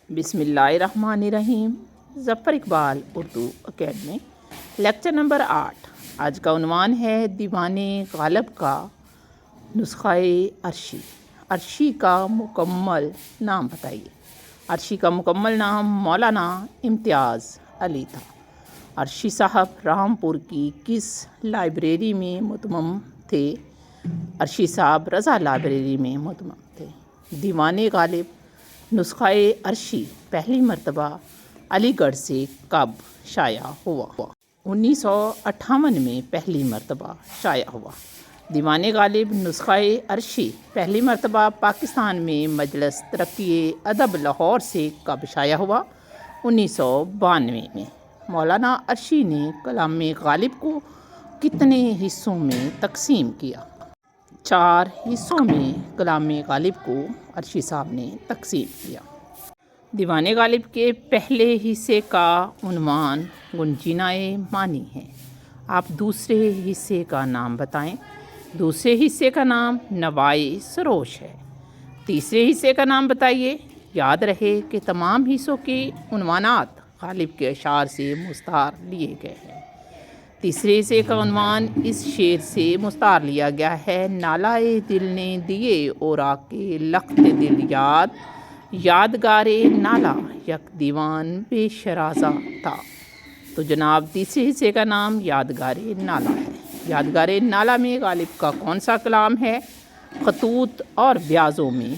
بسم اللہ الرحمن الرحیم۔ Zafar Iqbal Urdu academy, lecture number 8۔ آج کا عنوان ہے دیوان غالب کا نسخہ عرشی۔ عرشی کا مکمل نام بتائیے۔ عرشی کا مکمل نام مولانا امتیاز علی تھا۔ عرشی صاحب رامپور کی کس لائبریری میں متمم تھے؟ عرشی صاحب رضا لائبریری میں متمم تھے۔ دیوان غالب نسخہ عرشی پہلی مرتبہ علی گڑھ سے کب شائع ہوا؟ 1958 میں پہلی مرتبہ شائع ہوا۔ دیوان غالب نسخہ عرشی پہلی مرتبہ پاکستان میں مجلس ترقی ادب لاہور سے کب شائع ہوا؟ 1992 میں۔ مولانا عرشی نے کلام غالب کو کتنے حصوں میں تقسیم کیا؟ 4 حصوں میں کلام غالب کو عرشی صاحب نے تقسیم کیا۔ دیوان غالب کے پہلے حصے کا عنوان گنجینۂ معنی ہے۔ آپ دوسرے حصے کا نام بتائیں۔ دوسرے حصے کا نام نوائے سروش ہے۔ تیسرے حصے کا نام بتائیے۔ یاد رہے کہ تمام حصوں کے عنوانات غالب کے اشعار سے مستعار لیے گئے ہیں۔ تیسرے حصے کا عنوان اس شعر سے مستعار لیا گیا ہے: نالائے دل نے دیے اورا کے لخت دل یاد، یادگارِ نالہ یک دیوان بے شرازہ تھا۔ تو جناب تیسرے حصے کا نام یادگارِ نالہ ہے۔ یادگارِ نالہ میں غالب کا کون سا کلام ہے؟ خطوط اور بیاضوں میں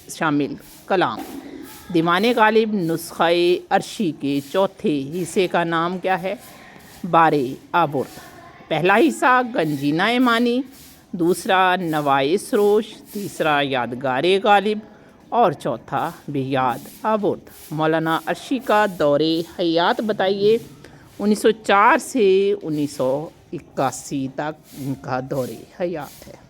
شامل کلام۔ دیوان غالب نسخہ عرشی کے چوتھے حصے کا نام کیا ہے؟ بارِ آبرد۔ پہلا حصہ گنجینۂ معنی، دوسرا نوائے سروش، تیسرا یادگارِ غالب اور چوتھا بیاد آبرد۔ مولانا عرشی کا دور حیات بتائیے۔ 1904 سے 1981 تک ان کا دور حیات ہے۔